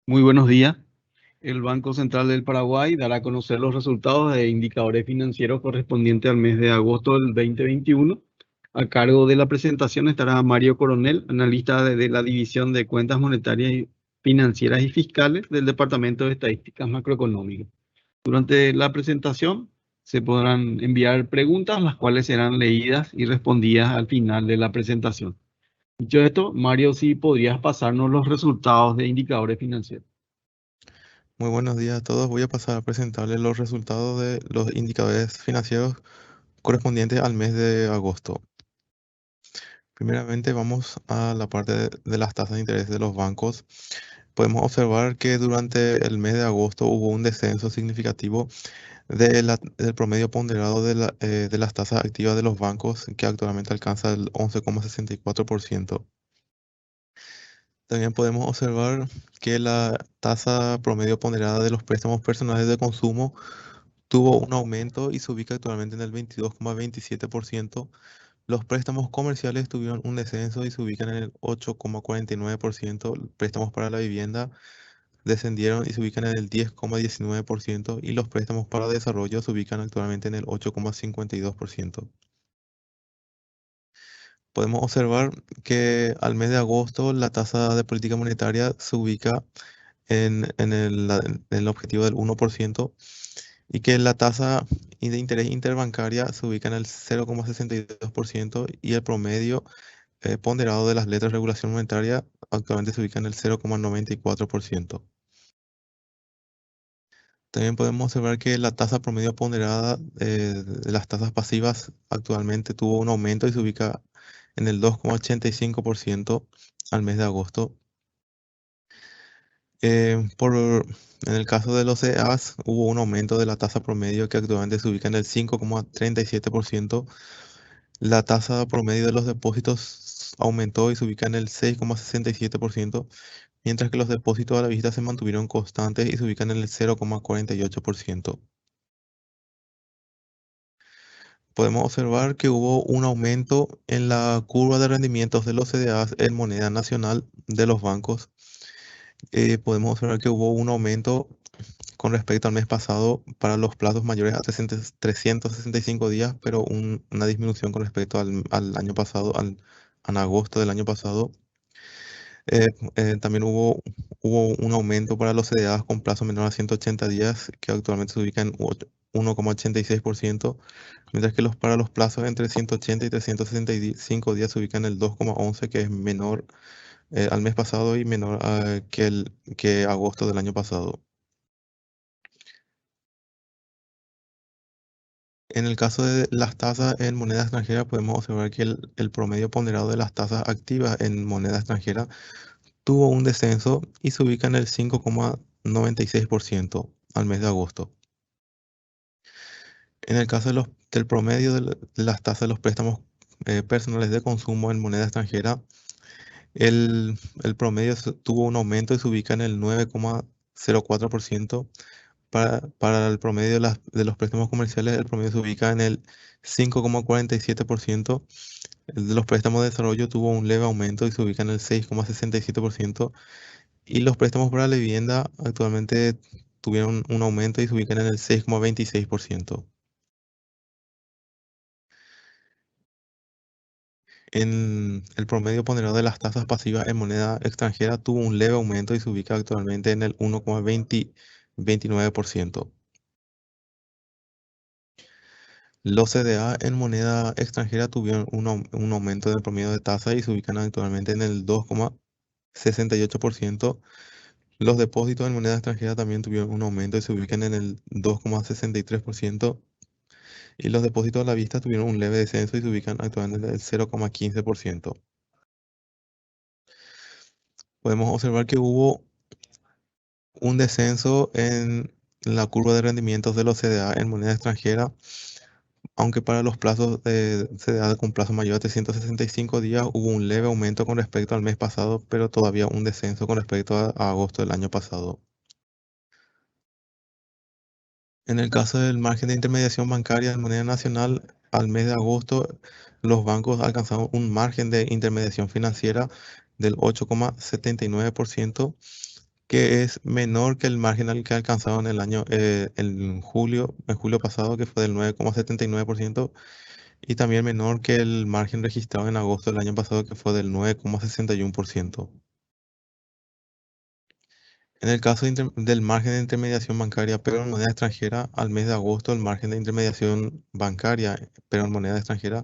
Muy buenos días. El Banco Central del Paraguay dará a conocer los resultados de indicadores financieros correspondientes al mes de agosto del 2021. A cargo de la presentación estará Mario Coronel, analista de la División de Cuentas Monetarias y Financieras y Fiscales del Departamento de Estadísticas Macroeconómicas. Durante la presentación se podrán enviar preguntas, las cuales serán leídas y respondidas al final de la presentación. Dicho esto, Mario, si podrías pasarnos los resultados de indicadores financieros. Muy buenos días a todos. Voy a pasar a presentarles los resultados de los indicadores financieros correspondientes al mes de agosto. Primeramente vamos a la parte de las tasas de interés de los bancos. Podemos observar que durante el mes de agosto hubo un descenso significativo del promedio ponderado de las tasas activas de los bancos, que actualmente alcanza el 11,64%. También podemos observar que la tasa promedio ponderada de los préstamos personales de consumo tuvo un aumento y se ubica actualmente en el 22,27%. Los préstamos comerciales tuvieron un descenso y se ubican en el 8,49%. Préstamos para la vivienda descendieron y se ubican en el 10,19%. Y los préstamos para desarrollo se ubican actualmente en el 8,52%. Podemos observar que al mes de agosto la tasa de política monetaria se ubica en el objetivo del 1%, y que la tasa de interés interbancaria se ubica en el 0,62%, y el promedio ponderado de las letras de regulación monetaria actualmente se ubica en el 0,94%. También podemos observar que la tasa promedio ponderada de las tasas pasivas actualmente tuvo un aumento y se ubica en el 2,85% al mes de agosto. En el caso de los CEAs, hubo un aumento de la tasa promedio que actualmente se ubica en el 5,37%. La tasa promedio de los depósitos aumentó y se ubica en el 6,67%, mientras que los depósitos a la vista se mantuvieron constantes y se ubican en el 0,48%. Podemos observar que hubo un aumento en la curva de rendimientos de los CDAs en moneda nacional de los bancos. Podemos observar que hubo un aumento con respecto al mes pasado para los plazos mayores a 365 días, pero una disminución con respecto al año pasado, en agosto del año pasado. También hubo un aumento para los CDAs con plazo menor a 180 días, que actualmente se ubica en 1,86%, mientras que para los plazos entre 180 y 365 días se ubica en el 2,11%, que es menor al mes pasado y menor que agosto del año pasado. En el caso de las tasas en moneda extranjera, podemos observar que el promedio ponderado de las tasas activas en moneda extranjera tuvo un descenso y se ubica en el 5,96% al mes de agosto. En el caso del promedio de las tasas de los préstamos personales de consumo en moneda extranjera, el promedio tuvo un aumento y se ubica en el 9,04%. Para el promedio de los préstamos comerciales, el promedio se ubica en el 5,47%. El de los préstamos de desarrollo tuvo un leve aumento y se ubica en el 6,67%. Y los préstamos para la vivienda actualmente tuvieron un aumento y se ubican en el 6,26%. En el promedio ponderado de las tasas pasivas en moneda extranjera tuvo un leve aumento y se ubica actualmente en el 1,29%. Los CDA en moneda extranjera tuvieron un aumento del promedio de tasa y se ubican actualmente en el 2,68%. Los depósitos en moneda extranjera también tuvieron un aumento y se ubican en el 2,63%. Y los depósitos a la vista tuvieron un leve descenso y se ubican actualmente en el 0,15%. Podemos observar que hubo un descenso en la curva de rendimientos de los CDA en moneda extranjera, aunque para los plazos de CDA con plazo mayor a 365 días hubo un leve aumento con respecto al mes pasado, pero todavía un descenso con respecto a agosto del año pasado. En el caso del margen de intermediación bancaria de moneda nacional, al mes de agosto, los bancos alcanzaron un margen de intermediación financiera del 8,79%, que es menor que el margen al que alcanzaron en julio pasado, que fue del 9,79%, y también menor que el margen registrado en agosto del año pasado, que fue del 9,61%. En el caso del margen de intermediación bancaria, pero en moneda extranjera, al mes de agosto el margen de intermediación bancaria, pero en moneda extranjera,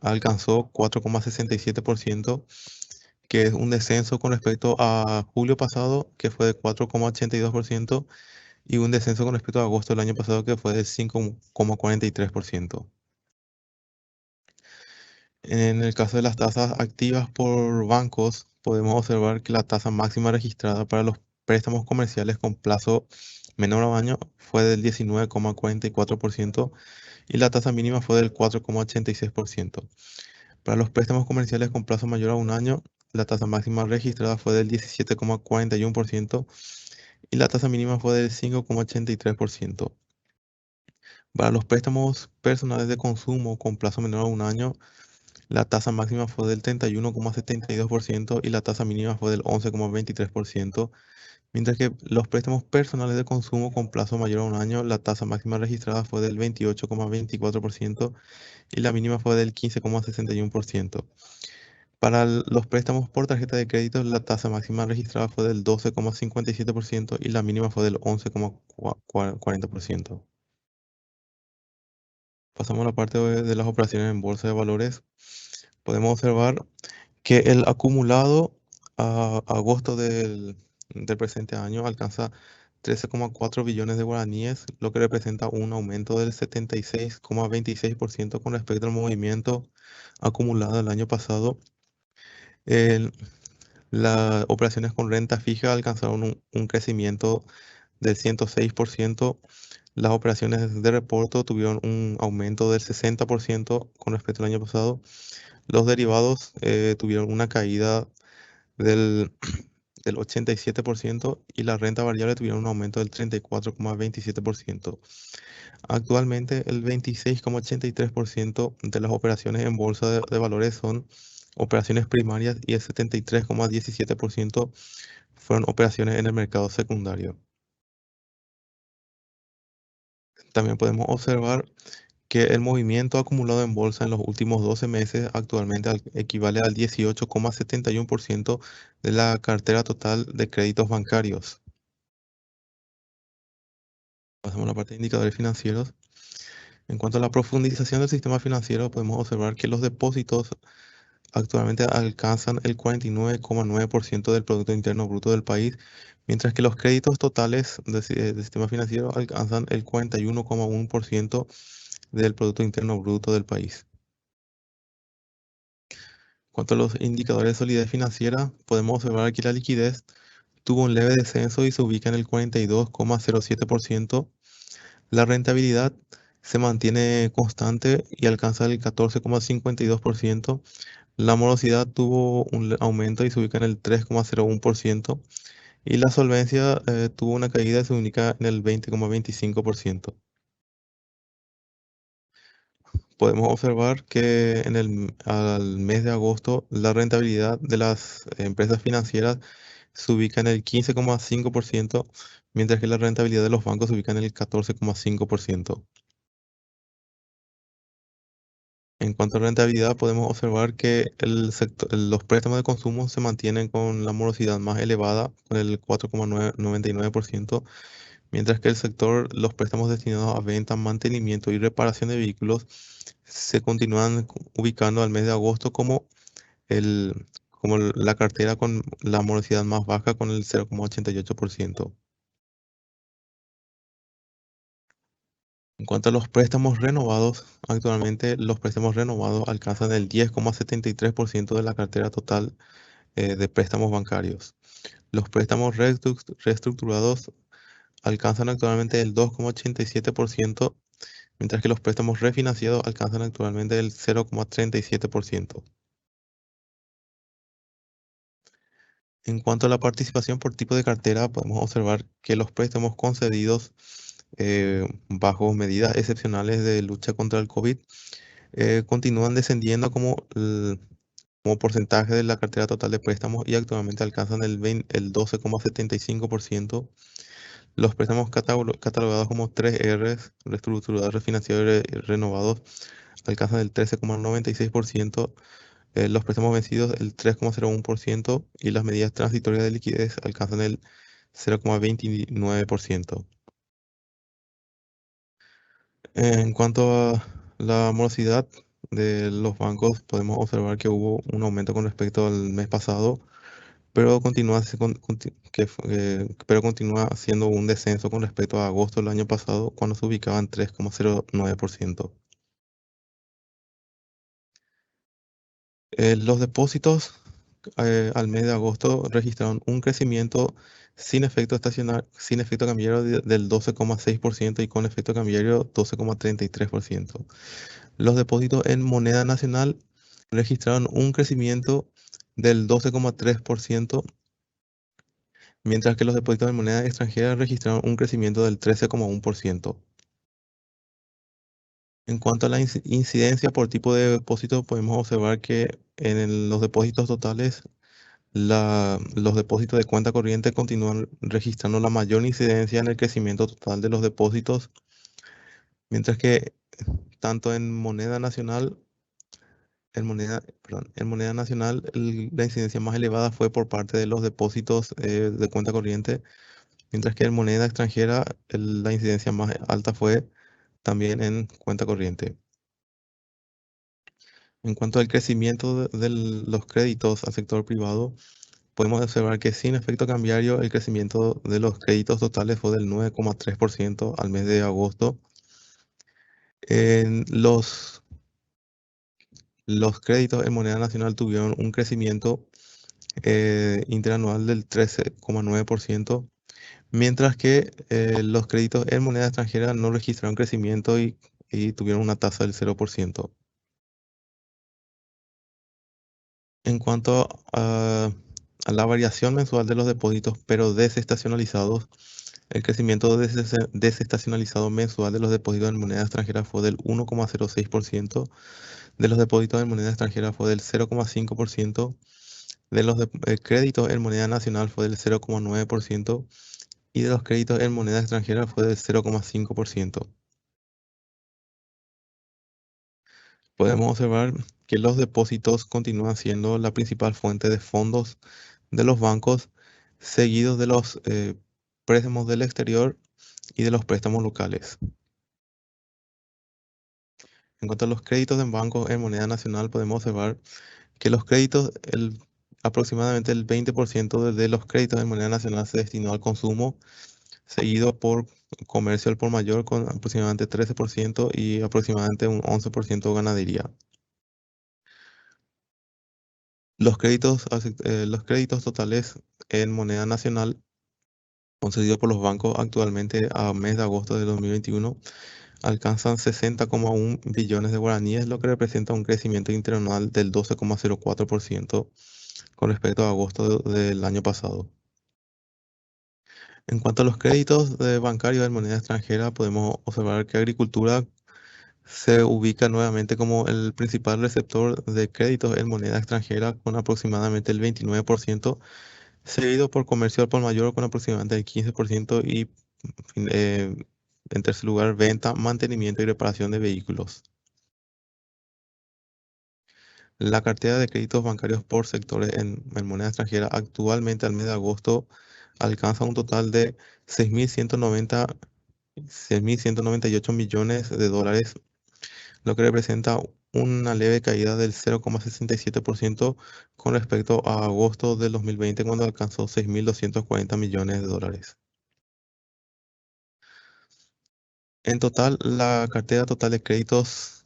alcanzó 4,67%, que es un descenso con respecto a julio pasado, que fue de 4,82%, y un descenso con respecto a agosto del año pasado, que fue de 5,43%. En el caso de las tasas activas por bancos, podemos observar que la tasa máxima registrada para los préstamos comerciales con plazo menor a un año fue del 19,44% y la tasa mínima fue del 4,86%. Para los préstamos comerciales con plazo mayor a un año, la tasa máxima registrada fue del 17,41% y la tasa mínima fue del 5,83%. Para los préstamos personales de consumo con plazo menor a un año, la tasa máxima fue del 31,72% y la tasa mínima fue del 11,23%, mientras que los préstamos personales de consumo con plazo mayor a un año, la tasa máxima registrada fue del 28,24% y la mínima fue del 15,61%. Para los préstamos por tarjeta de crédito, la tasa máxima registrada fue del 12,57% y la mínima fue del 11,40%. Pasamos a la parte de las operaciones en bolsa de valores. Podemos observar que el acumulado a agosto del presente año alcanza 13,4 billones de guaraníes, lo que representa un aumento del 76,26% con respecto al movimiento acumulado el año pasado. El- las operaciones con renta fija alcanzaron un crecimiento del 106%. Las operaciones de reporto tuvieron un aumento del 60% con respecto al año pasado. Los derivados tuvieron una caída del, del 87% y la renta variable tuvieron un aumento del 34,27%. Actualmente, el 26,83% de las operaciones en bolsa de valores son operaciones primarias y el 73,17% fueron operaciones en el mercado secundario. También podemos observar que el movimiento acumulado en bolsa en los últimos 12 meses actualmente equivale al 18,71% de la cartera total de créditos bancarios. Pasamos a la parte de indicadores financieros. En cuanto a la profundización del sistema financiero, podemos observar que los depósitos actualmente alcanzan el 49,9% del Producto Interno Bruto del país, mientras que los créditos totales del sistema financiero alcanzan el 41,1% del Producto Interno Bruto del país. En cuanto a los indicadores de solidez financiera, podemos observar que la liquidez tuvo un leve descenso y se ubica en el 42,07%. La rentabilidad se mantiene constante y alcanza el 14,52%. La morosidad tuvo un aumento y se ubica en el 3,01%. Y la solvencia tuvo una caída y se ubica en el 20,25%. Podemos observar que al mes de agosto la rentabilidad de las empresas financieras se ubica en el 15,5%, mientras que la rentabilidad de los bancos se ubica en el 14,5%. En cuanto a rentabilidad, podemos observar que los préstamos de consumo se mantienen con la morosidad más elevada, con el 4,99%, mientras que el sector, los préstamos destinados a venta, mantenimiento y reparación de vehículos se continúan ubicando al mes de agosto como la cartera con la morosidad más baja, con el 0,88%. En cuanto a los préstamos renovados, actualmente los préstamos renovados alcanzan el 10,73% de la cartera total de préstamos bancarios. Los préstamos reestructurados alcanzan actualmente el 2,87%, mientras que los préstamos refinanciados alcanzan actualmente el 0,37%. En cuanto a la participación por tipo de cartera, podemos observar que los préstamos concedidos bajo medidas excepcionales de lucha contra el COVID continúan descendiendo como como porcentaje de la cartera total de préstamos y actualmente alcanzan el 12,75%. Los préstamos catalogados como 3R, reestructurados, refinanciados y renovados, alcanzan el 13,96%. Los préstamos vencidos el 3,01% y las medidas transitorias de liquidez alcanzan el 0,29%. En cuanto a la morosidad de los bancos, podemos observar que hubo un aumento con respecto al mes pasado, pero pero continúa siendo un descenso con respecto a agosto del año pasado, cuando se ubicaba en 3,09%. Los depósitos al mes de agosto registraron un crecimiento sin efecto cambiario del 12,6% y con efecto cambiario 12,33%. Los depósitos en moneda nacional registraron un crecimiento del 12,3%, mientras que los depósitos en moneda extranjera registraron un crecimiento del 13,1%. En cuanto a la incidencia por tipo de depósito, podemos observar que los depósitos totales, los depósitos de cuenta corriente continúan registrando la mayor incidencia en el crecimiento total de los depósitos, mientras que tanto en moneda nacional, en moneda nacional, la incidencia más elevada fue por parte de los depósitos de cuenta corriente, mientras que en moneda extranjera la incidencia más alta fue también en cuenta corriente. En cuanto al crecimiento de los créditos al sector privado, podemos observar que sin efecto cambiario el crecimiento de los créditos totales fue del 9,3% al mes de agosto. En los créditos en moneda nacional tuvieron un crecimiento interanual del 13,9%, mientras que los créditos en moneda extranjera no registraron crecimiento y tuvieron una tasa del 0%. En cuanto a la variación mensual de los depósitos, pero desestacionalizados, el crecimiento desestacionalizado mensual de los depósitos en moneda extranjera fue del 1,06%, de los depósitos en moneda extranjera fue del 0,5%, de los créditos en moneda nacional fue del 0,9% y de los créditos en moneda extranjera fue del 0,5%. Podemos observar que los depósitos continúan siendo la principal fuente de fondos de los bancos, seguidos de los préstamos del exterior y de los préstamos locales. En cuanto a los créditos en bancos en moneda nacional, podemos observar que los créditos, aproximadamente el 20% de los créditos en moneda nacional se destinó al consumo, seguido por comercio al por mayor con aproximadamente 13% y aproximadamente un 11% ganadería. Los créditos totales en moneda nacional concedidos por los bancos actualmente a mes de agosto de 2021 alcanzan 60,1 billones de guaraníes, lo que representa un crecimiento interanual del 12,04% con respecto a agosto del año pasado. En cuanto a los créditos bancarios en moneda extranjera, podemos observar que agricultura se ubica nuevamente como el principal receptor de créditos en moneda extranjera con aproximadamente el 29%, seguido por comercio al por mayor con aproximadamente el 15% y eh, en tercer lugar venta, mantenimiento y reparación de vehículos. La cartera de créditos bancarios por sectores en moneda extranjera actualmente al mes de agosto alcanza un total de 6.198 millones de dólares, lo que representa una leve caída del 0,67% con respecto a agosto del 2020 cuando alcanzó 6.240 millones de dólares. En total, la cartera total de créditos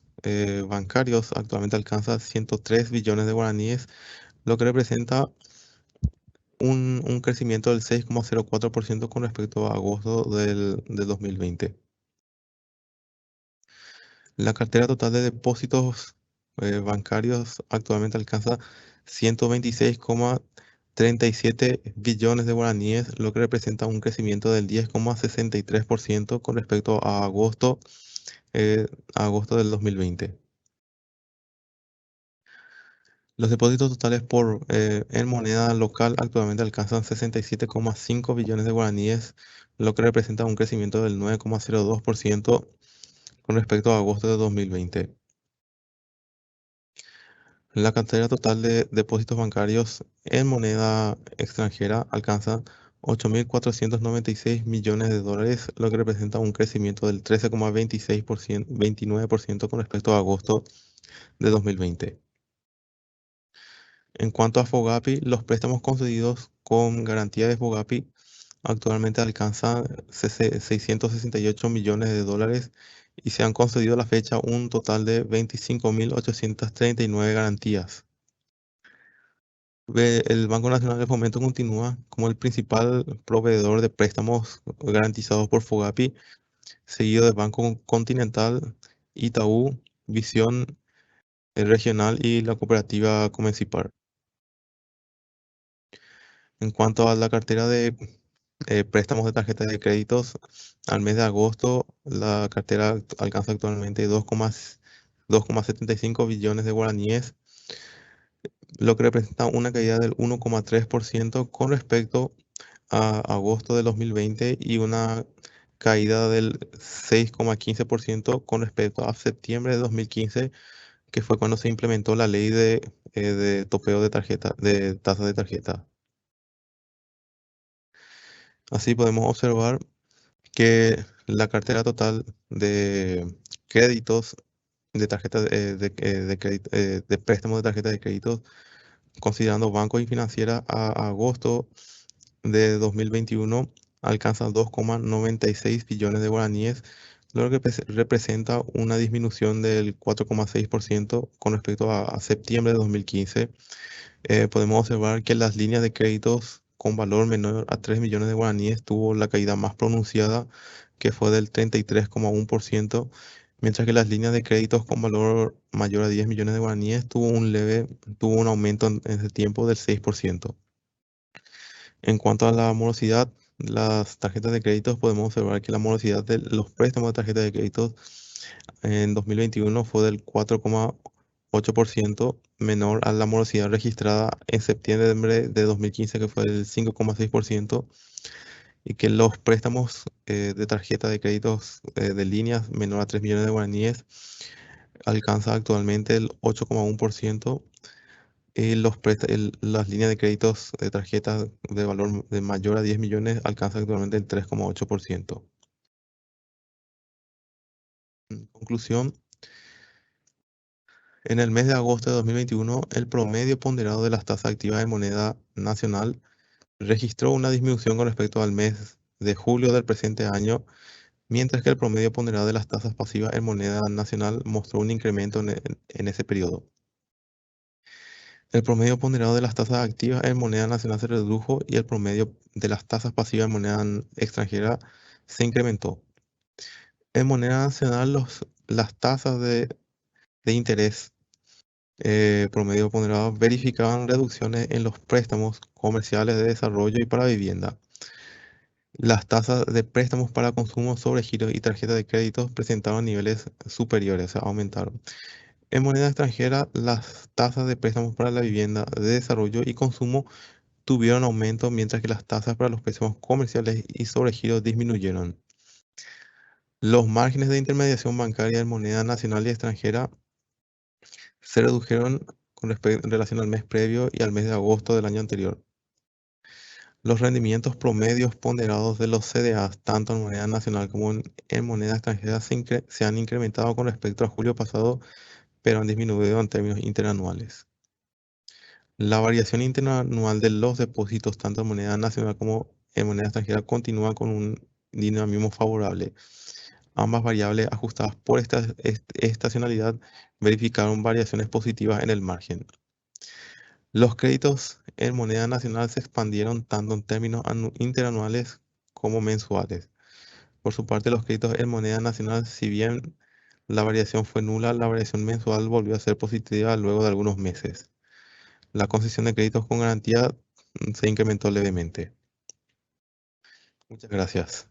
bancarios actualmente alcanza 103 billones de guaraníes, lo que representa un crecimiento del 6,04% con respecto a agosto del 2020. La cartera total de depósitos bancarios actualmente alcanza 126,37 billones de guaraníes, lo que representa un crecimiento del 10,63% con respecto a agosto del 2020. Los depósitos totales en moneda local actualmente alcanzan 67,5 billones de guaraníes, lo que representa un crecimiento del 9,02% con respecto a agosto de 2020. La cartera total de depósitos bancarios en moneda extranjera alcanza 8.496 millones de dólares, lo que representa un crecimiento del 13,26%, 29% con respecto a agosto de 2020. En cuanto a FOGAPI, los préstamos concedidos con garantía de FOGAPI actualmente alcanzan 668 millones de dólares y se han concedido a la fecha un total de 25.839 garantías. El Banco Nacional de Fomento continúa como el principal proveedor de préstamos garantizados por FOGAPI, seguido de Banco Continental, Itaú, Visión Regional y la cooperativa Comencipar. En cuanto a la cartera de préstamos de tarjetas de créditos, al mes de agosto la cartera alcanza actualmente 2,75 billones de guaraníes, lo que representa una caída del 1,3% con respecto a agosto de 2020 y una caída del 6,15% con respecto a septiembre de 2015, que fue cuando se implementó la ley de topeo de tarjeta, de tasas de tarjeta. Así podemos observar que la cartera total de créditos de tarjetas de préstamos de tarjeta de créditos, considerando bancos y financieras a agosto de 2021, alcanza 2,96 billones de guaraníes, lo que representa una disminución del 4,6% con respecto a septiembre de 2015. Podemos observar que las líneas de créditos con valor menor a 3 millones de guaraníes tuvo la caída más pronunciada, que fue del 33,1%, mientras que las líneas de créditos con valor mayor a 10 millones de guaraníes tuvo un aumento en ese tiempo del 6%. En cuanto a la morosidad, las tarjetas de créditos, podemos observar que la morosidad de los préstamos de tarjetas de créditos en 2021 fue del 4,8%, menor a la morosidad registrada en septiembre de 2015, que fue del 5,6%, y que los préstamos de tarjeta de créditos de líneas menor a 3 millones de guaraníes alcanza actualmente el 8,1%. Y las líneas de créditos de tarjetas de valor de mayor a 10 millones alcanza actualmente el 3,8%. En conclusión, en el mes de agosto de 2021, el promedio ponderado de las tasas activas de moneda nacional registró una disminución con respecto al mes de julio del presente año, mientras que el promedio ponderado de las tasas pasivas en moneda nacional mostró un incremento en ese periodo. El promedio ponderado de las tasas activas en moneda nacional se redujo y el promedio de las tasas pasivas en moneda extranjera se incrementó. En moneda nacional, las tasas de interés promedio ponderado verificaban reducciones en los préstamos comerciales de desarrollo y para vivienda. Las tasas de préstamos para consumo sobre giros y tarjetas de crédito presentaron niveles superiores, o sea, aumentaron. En moneda extranjera, las tasas de préstamos para la vivienda de desarrollo y consumo tuvieron aumento, mientras que las tasas para los préstamos comerciales y sobregiros disminuyeron. Los márgenes de intermediación bancaria en moneda nacional y extranjera se redujeron en relación al mes previo y al mes de agosto del año anterior. Los rendimientos promedios ponderados de los CDAs, tanto en moneda nacional como en moneda extranjera, se han incrementado con respecto a julio pasado, pero han disminuido en términos interanuales. La variación interanual de los depósitos, tanto en moneda nacional como en moneda extranjera, continúa con un dinamismo favorable. Ambas variables ajustadas por esta estacionalidad verificaron variaciones positivas en el margen. Los créditos en moneda nacional se expandieron tanto en términos interanuales como mensuales. Por su parte, los créditos en moneda nacional, si bien la variación fue nula, la variación mensual volvió a ser positiva luego de algunos meses. La concesión de créditos con garantía se incrementó levemente. Muchas gracias.